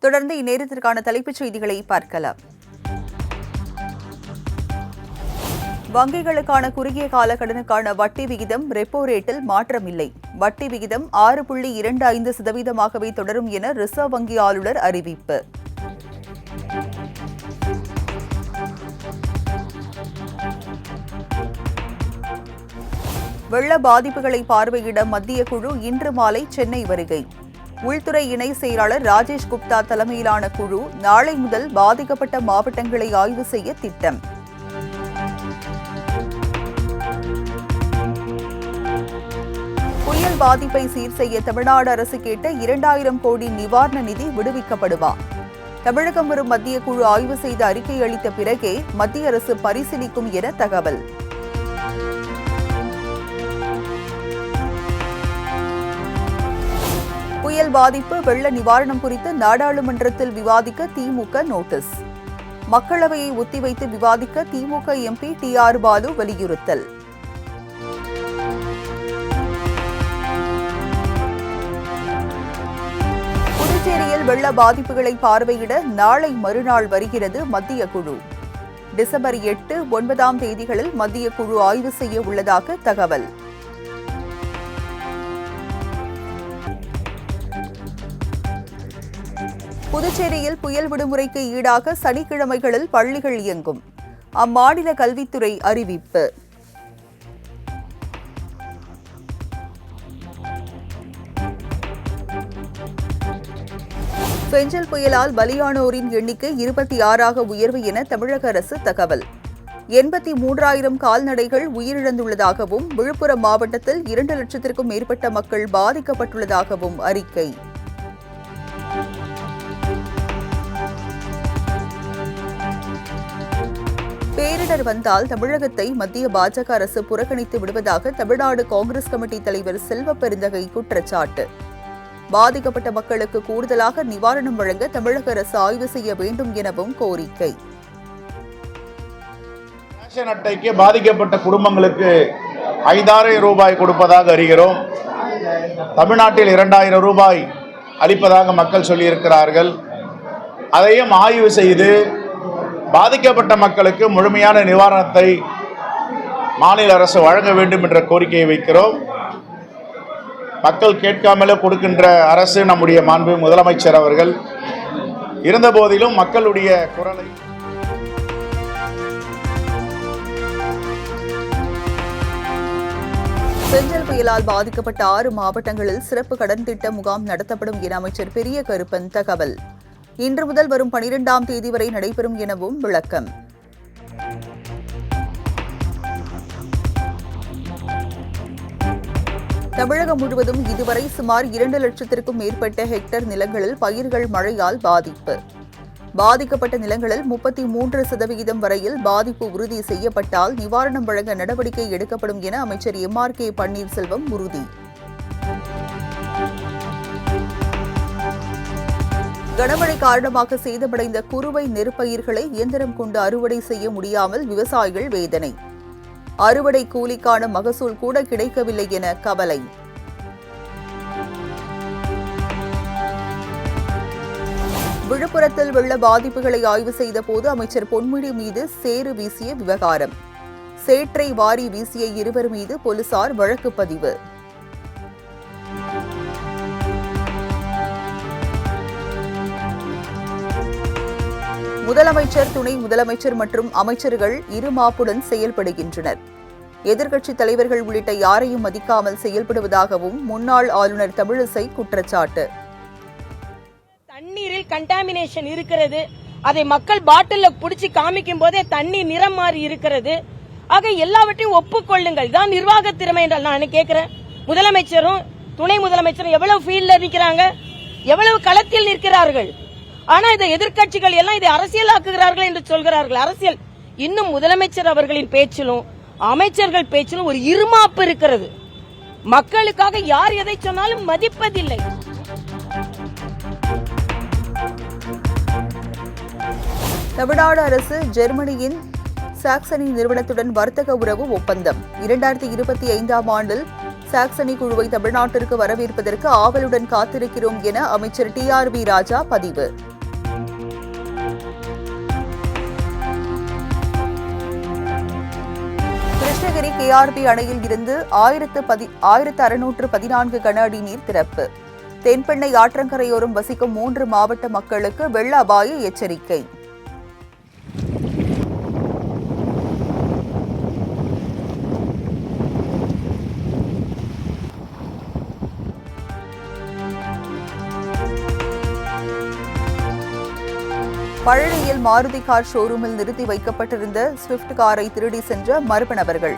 தொடர்ந்து இந்நேரத்திற்கான தலைப்புச் செய்திகளை பார்க்கலாம். வங்கிகளுக்கான குறுகிய கால கடனுக்கான வட்டி விகிதம் ரெப்போ ரேட்டில் மாற்றமில்லை. வட்டி விகிதம் 6.25%ஆகவே தொடரும் என ரிசர்வ் வங்கி ஆளுநர் அறிவிப்பு. வெள்ள பாதிப்புகளை பார்வையிட மத்திய குழு இன்று மாலை சென்னை வருகை. உள்துறை இணை செயலாளர் ராஜேஷ் குப்தா தலைமையிலான குழு நாளை முதல் பாதிக்கப்பட்ட மாவட்டங்களை ஆய்வு செய்ய திட்டம். புயல் பாதிப்பை சீர் செய்ய தமிழ்நாடு அரசு கேட்ட 2000 கோடி நிவாரண நிதி விடுவிக்கப்படுமா? தமிழகம் வரும் மத்திய குழு ஆய்வு செய்து அறிக்கை அளித்த பிறகே மத்திய அரசு பரிசீலிக்கும் என தகவல். புயல் பாதிப்பு வெள்ள நிவாரணம் குறித்து நாடாளுமன்றத்தில் விவாதிக்க திமுக நோட்டீஸ். மக்களவையை ஒத்திவைத்து விவாதிக்க திமுக எம்பி TR பாலு வலியுறுத்தல். புதுச்சேரியில் வெள்ள பாதிப்புகளை பார்வையிட நாளை மறுநாள் வருகிறது மத்திய குழு. டிசம்பர் 8, 9 தேதிகளில் மத்திய குழு ஆய்வு செய்ய உள்ளதாக தகவல். புதுச்சேரியில் புயல் விடுமுறைக்கு ஈடாக சனிக்கிழமைகளில் பள்ளிகள் இயங்கும். அம்மாநில கல்வித்துறை அறிவிப்பு. பெஞ்சல் புயலால் பலியானோரின் எண்ணிக்கை 26ஆக உயர்வு என தமிழக அரசு தகவல். 83,000 கால்நடைகள் உயிரிழந்துள்ளதாகவும் விழுப்புரம் மாவட்டத்தில் 2 லட்சத்திற்கும் மேற்பட்ட மக்கள் பாதிக்கப்பட்டுள்ளதாகவும் அறிக்கை. பேரிடர் வந்தால் தமிழகத்தை மத்திய பாஜக அரசு புறக்கணித்து விடுவதாக தமிழ்நாடு காங்கிரஸ் கமிட்டி தலைவர் செல்வ பெருந்தகை குற்றச்சாட்டு. பாதிக்கப்பட்ட மக்களுக்கு கூடுதலாக நிவாரணம் வழங்க தமிழக அரசு ஆய்வு செய்ய வேண்டும் எனவும் கோரிக்கை. ரேஷன் அட்டைக்கு பாதிக்கப்பட்ட குடும்பங்களுக்கு 5,000 ரூபாய் கொடுப்பதாக அறிகிறோம். தமிழ்நாட்டில் 2,000 ரூபாய் அளிப்பதாக மக்கள் சொல்லியிருக்கிறார்கள். அதையும் ஆய்வு செய்து பாதிக்கப்பட்ட மக்களுக்கு முழுமையான நிவாரணத்தை மாநில அரசு வழங்க வேண்டும் என்ற கோரிக்கையை வைக்கிறோம். மக்கள் கேட்காமலே கொடுக்கின்ற அரசு நம்முடைய மாண்பு முதலமைச்சர் அவர்கள். இருந்தபோதிலும் மக்களுடைய குரலை பெஞ்சல் புயலால் பாதிக்கப்பட்ட 6 மாவட்டங்களில் சிறப்பு கடன் திட்ட முகாம் நடத்தப்படும் என அமைச்சர் பெரிய கருப்பன் தகவல். இன்று முதல் வரும் 12ஆம் தேதி வரை நடைபெறும் எனவும் விளக்கம். தமிழகம் முழுவதும் இதுவரை சுமார் 2 லட்சத்திற்கும் மேற்பட்ட ஹெக்டேர் நிலங்களில் பயிர்கள் மழையால் பாதிப்பு. பாதிக்கப்பட்ட நிலங்களில் 33% வரையில் பாதிப்பு உறுதி செய்யப்பட்டால் நிவாரணம் வழங்க நடவடிக்கை எடுக்கப்படும் என அமைச்சர் MRK பன்னீர்செல்வம் உறுதி. கனமழை காரணமாக சேதமடைந்த குறுவை நெற்பயிர்களை இயந்திரம் கொண்டு அறுவடை செய்ய முடியாமல் விவசாயிகள் வேதனை. அறுவடை கூலிக்கான மகசூல் கூட கிடைக்கவில்லை என கவலை. விழுப்புரத்தில் வெள்ள பாதிப்புகளை ஆய்வு செய்த போது அமைச்சர் பொன்முடி மீது சேறு வீசிய விவகாரம். சேற்றை வாரி வீசிய 2 மீது போலீசார் வழக்கு பதிவு. முதலமைச்சர், துணை முதலமைச்சர் மற்றும் அமைச்சர்கள் இருமாப்புடன் செயல்படுகின்றனர். எதிர்க்கட்சித் தலைவர்கள் உள்ளிட்ட யாரையும் மதிக்காமல் செயல்படுவதாகவும் முன்னாள் ஆளுநர் தமிழிசை குற்றச்சாட்டு. தண்ணீரில் கண்டாமினேஷன் இருக்கிறது. அதை மக்கள் பாட்டில்ல புடிச்சு காமிக்கும் போதே தண்ணீர் நிறம் மாறி இருக்கிறது. ஆக எல்லாவற்றையும் ஒப்புக்கொள்ளுங்கள். தான் நிர்வாக திறமை என்றால் நான் கேட்கிறேன். முதலமைச்சரும் துணை முதலமைச்சரும் எவ்வளவு ஃபீல்ட்ல நிற்கிறாங்க, எவ்வளவு களத்தில் நிற்கிறார்கள். ஆனா இந்த எதிர்க்கட்சிகள் எல்லாம் இதை அரசியலாக்குகிறார்கள் என்று சொல்கிறார்கள். அரசியல் இன்னும் முதலமைச்சர் அவர்களின் பேச்சிலும் அமைச்சர்கள் பேச்சிலும் ஒரு இருமாப்பு இருக்கிறது. மக்களுக்காக யார் எதை சொன்னாலும் மதிப்பதில்லை. தமிழ்நாடு அரசு ஜெர்மனியின் சாக்சனி நிறுவனத்துடன் வர்த்தக உறவு ஒப்பந்தம். 2025ஆம் ஆண்டில் சாக்சனி குழுவை தமிழ்நாட்டிற்கு வரவேற்பதற்கு ஆவலுடன் காத்திருக்கிறோம் என அமைச்சர் TRV ராஜா பதிவு. கிருஷ்ணகிரி கேஆர்பி அணையில் இருந்து 1614 கன அடி நீர் திறப்பு. தென்பெண்ணை ஆற்றங்கரையோரம் வசிக்கும் 3 மாவட்ட மக்களுக்கு வெள்ள அபாய எச்சரிக்கை. பழனியில் மாருதி கார் ஷோரூமில் நிறுத்தி வைக்கப்பட்டிருந்த ஸ்விஃப்ட் காரை திருடி சென்ற மர்ம நபர்கள்.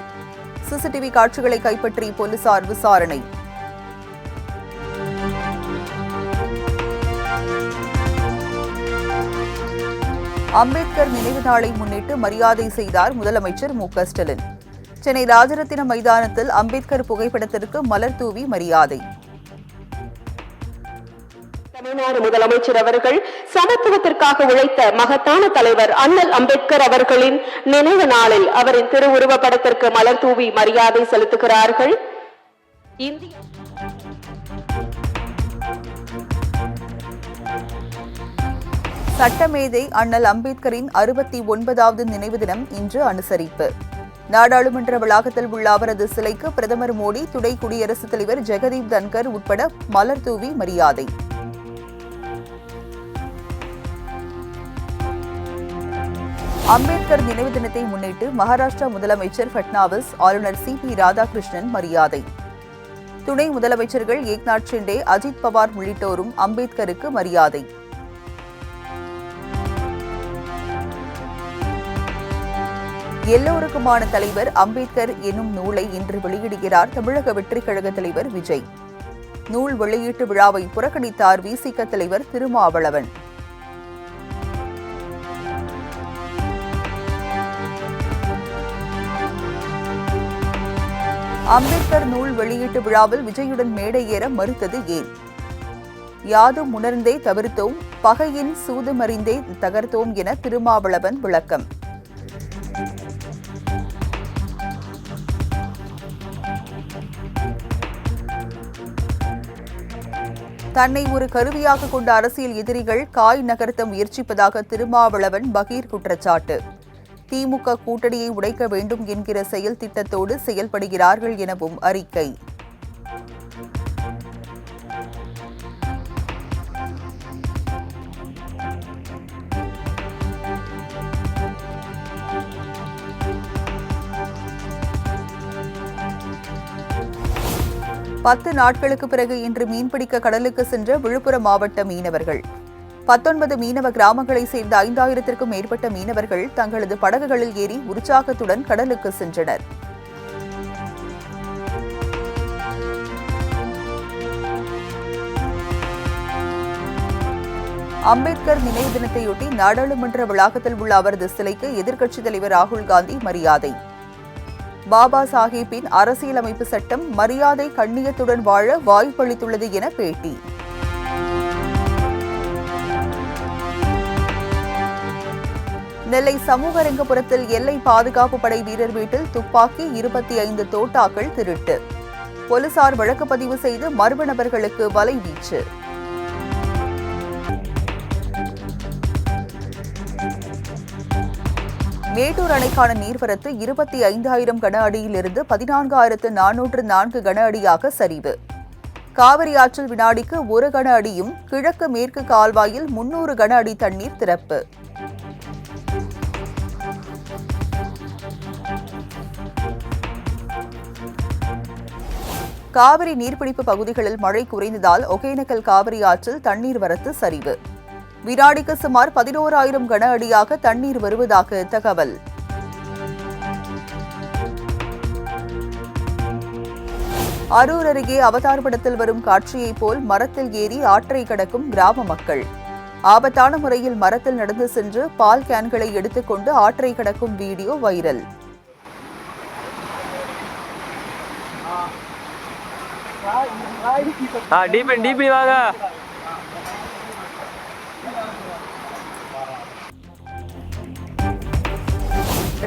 சிசிடிவி காட்சிகளை கைப்பற்றி போலீசார் விசாரணை. அம்பேத்கர் நினைவு நாளை முன்னிட்டு மரியாதை செய்தார் முதலமைச்சர் மு.க.ஸ்டாலின். சென்னை ராஜரத்தின மைதானத்தில் அம்பேத்கர் புகைப்படத்திற்கு மலர் தூவி மரியாதை. தமிழ்நாடு முதலமைச்சர் அவர்கள் சமத்துவத்திற்காக உழைத்த மகத்தான தலைவர் அண்ணல் அம்பேத்கர் அவர்களின் நினைவு நாளில் அவரின் திருவுருவ படத்திற்கு மலர் தூவி மரியாதை செலுத்துகிறார்கள். சட்டமேதை அண்ணல் அம்பேத்கரின் 69வது நினைவு தினம் இன்று அனுசரிப்பு. நாடாளுமன்ற வளாகத்தில் உள்ள அவரது சிலைக்கு பிரதமர் மோடி, துணை குடியரசுத் தலைவர் ஜெகதீப் தன்கர் உட்பட மலர் தூவி மரியாதை. அம்பேத்கர் நினைவு தினத்தை முன்னிட்டு மகாராஷ்டிரா முதலமைச்சர் பட்னாவிஸ், ஆளுநர் சி.பி. ராதாகிருஷ்ணன் மரியாதை. துணை முதலமைச்சர்கள் ஏக்நாத் ஷிண்டே, அஜித் பவார் உள்ளிட்டோரும் அம்பேத்கருக்கு மரியாதை. எல்லோருக்குமான தலைவர் அம்பேத்கர் என்னும் நூலை இன்று வெளியிடுகிறார் தமிழக வெற்றிக் கழக தலைவர் விஜய். நூல் வெளியீட்டு விழாவை புறக்கணித்தார் விசிக தலைவர் திருமாவளவன். அம்பேத்கர் நூல் வெளியீட்டு விழாவில் விஜயுடன் மேடை ஏற மறுத்தது ஏன்? யாதும் உணர்ந்தே தவிர்த்தோம், பகையின் சூதுமறிந்தே தகர்த்தோம் என திருமாவளவன் விளக்கம். தன்னை ஒரு கருவியாக கொண்ட அரசியல் எதிரிகள் காய் நகர்த்த முயற்சிப்பதாக திருமாவளவன் பகீர் குற்றச்சாட்டு. திமுக கூட்டணியை உடைக்க வேண்டும் என்கிற செயல் திட்டத்தோடு செயல்படுகிறார்கள் எனவும் அறிக்கை. பத்து நாட்களுக்கு பிறகு இன்று மீன்பிடிக்க கடலுக்கு சென்ற விழுப்புரம் மாவட்ட மீனவர்கள். 19 மீனவ கிராமங்களைச் சேர்ந்த 5000த்திற்கும் மேற்பட்ட மீனவர்கள் தங்களது படகுகளில் ஏறி உற்சாகத்துடன் கடலுக்கு சென்றனர். அம்பேத்கர் நினைவு தினத்தையொட்டி நாடாளுமன்ற வளாகத்தில் உள்ள அவரது சிலைக்கு எதிர்க்கட்சித் தலைவர் ராகுல் காந்தி மரியாதை. பாபா சாஹேப்பின் அரசியலமைப்பு சட்டம் மரியாதை கண்ணியத்துடன் வாழ வாய்ப்பளித்துள்ளது என பேட்டி. நெல்லை சமூகரங்கபுரத்தில் எல்லை பாதுகாப்பு படை வீரர் வீட்டில் துப்பாக்கி, 25 தோட்டாக்கள் திருட்டு. போலீசார் வழக்கு பதிவு செய்து மர்ம நபர்களுக்கு வலைவீச்சு. மேட்டூர் அணைக்கான நீர்வரத்து 25,000 கன அடியிலிருந்து 14,404 கன அடியாக சரிவு. காவிரி ஆற்றில் வினாடிக்கு 1 கன அடியும், கிழக்கு மேற்கு கால்வாயில் 300 கன அடி தண்ணீர் திறப்பு. காவிரி நீர்பிடிப்பு பகுதிகளில் மழை குறைந்ததால் ஒகேனக்கல் காவிரி ஆற்றில் தண்ணீர் வரத்து சரிவு. வினாடிக்கு சுமார் 11,000 கன அடியாக தண்ணீர் வருவதாக தகவல். அரூர் அருகே அவதார் படத்தில் வரும் காட்சியைப் போல் மரத்தில் ஏறி ஆற்றை கடக்கும் கிராம மக்கள். ஆபத்தான முறையில் மரத்தில் நடந்து சென்று பால் கேன்களை எடுத்துக்கொண்டு ஆற்றை கடக்கும் வீடியோ வைரல்.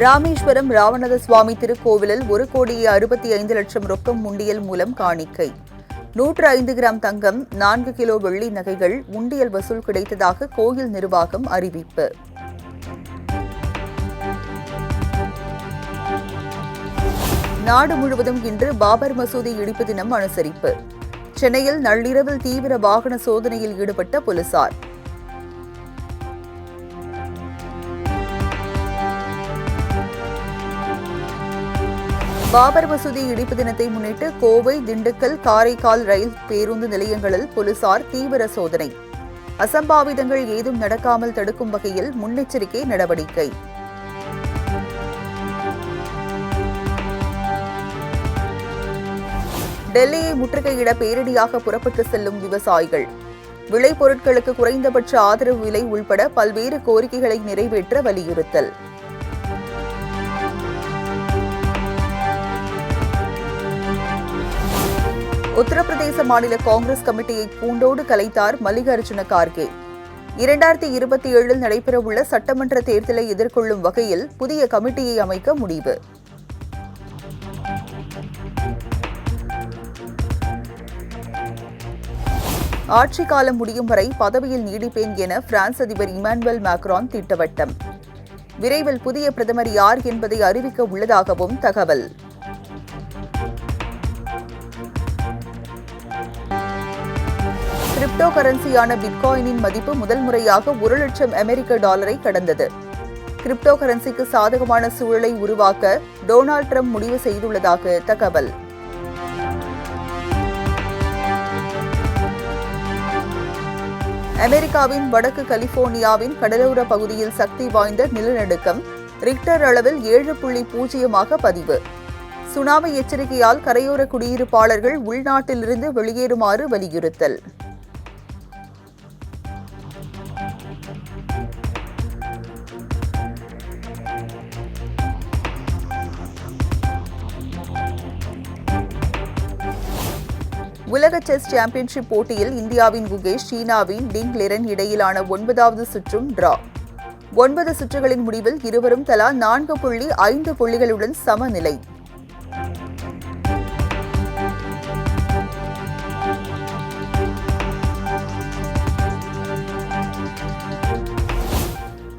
ராமேஸ்வரம் ராவணத சுவாமி திருக்கோவிலில் 1,65,00,000 ரொக்கம் உண்டியல் மூலம் காணிக்கை. 105 கிராம் தங்கம், 4 கிலோ வெள்ளி நகைகள் உண்டியல் வசூல் கிடைத்ததாக கோயில் நிர்வாகம் அறிவிப்பு. நாடு முழுவதும் இன்று பாபர் மசூதி இடிப்பு தினம் அனுசரிப்பு. சென்னையில் நள்ளிரவில் தீவிர வாகன சோதனையில் ஈடுபட்ட போலீசார். பாபர் மசூதி இடிப்பு தினத்தை முன்னிட்டு கோவை, திண்டுக்கல், காரைக்கால் ரயில் பேருந்து நிலையங்களில் போலீசார் தீவிர சோதனை. அசம்பாவிதங்கள் ஏதும் நடக்காமல் தடுக்கும் வகையில் முன்னெச்சரிக்கை நடவடிக்கை. டெல்லியை முற்றுகையிட பேரடியாக புறப்பட்டு செல்லும் விவசாயிகள். விளைபொருட்களுக்கு குறைந்தபட்ச ஆதரவு விலை உள்பட பல்வேறு கோரிக்கைகளை நிறைவேற்ற வலியுறுத்தல். உத்தரப்பிரதேச மாநில காங்கிரஸ் கமிட்டியை பூண்டோடு கலைத்தார் மல்லிகார்ஜுன கார்கே. 2027 நடைபெறவுள்ள சட்டமன்ற தேர்தலை எதிர்கொள்ளும் வகையில் புதிய கமிட்டியை அமைக்க முடிவு. ஆட்சி காலம் முடியும் வரை பதவியில் நீடிப்பேன் என பிரான்ஸ் அதிபர் இமானுவேல் மேக்ரான் திட்டவட்டம். விரைவில் புதிய பிரதமர் யார் என்பதை அறிவிக்க உள்ளதாகவும் தகவல். கிரிப்டோ கரன்சியான பிட்காயினின் மதிப்பு முதல் முறையாக $1,00,000 கடந்தது. கிரிப்டோ கரன்சிக்கு சாதகமான சூழலை உருவாக்க டொனால்ட் ட்ரம்ப் முடிவு செய்துள்ளதாக தகவல். அமெரிக்காவின் வடக்கு கலிபோர்னியாவின் கடலோர பகுதியில் சக்தி வாய்ந்த நிலநடுக்கம் ரிக்டர் அளவில் 7.0 பதிவு. சுனாமி எச்சரிக்கையால் கரையோர குடியிருப்பாளர்கள் உள்நாட்டிலிருந்து வெளியேறுமாறு வலியுறுத்தல். உலக செஸ் சாம்பியன்ஷிப் போட்டியில் இந்தியாவின் குகேஷ், சீனாவின் டிங் லிரன் இடையிலான 9வது சுற்றும் டிரா. 9 சுற்றுகளின் முடிவில் இருவரும் தலா 4.5 புள்ளிகளுடன் சமநிலை.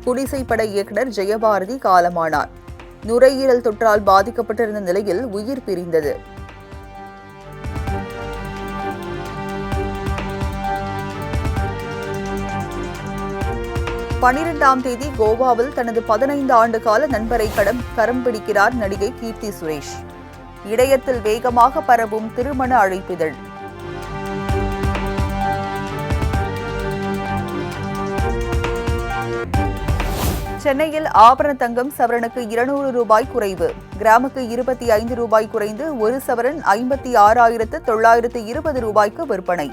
குடிசைப்பட இயக்குநர் ஜெயபாரதி காலமானார். நுரையீரல் தொற்றால் பாதிக்கப்பட்டிருந்த நிலையில் உயிர் பிரிந்தது. 12ஆம் தேதி கோவாவில் தனது 15 ஆண்டு கால நண்பரை கரம் பிடிக்கிறார் நடிகை கீர்த்தி சுரேஷ். இடையத்தில் வேகமாக பரவும் திருமண அழைப்பிதழ். சென்னையில் ஆபரண தங்கம் சவரனுக்கு ₹200 குறைவு. கிராமுக்கு ₹25 குறைந்து ஒரு சவரன் ₹56,920 விற்பனை.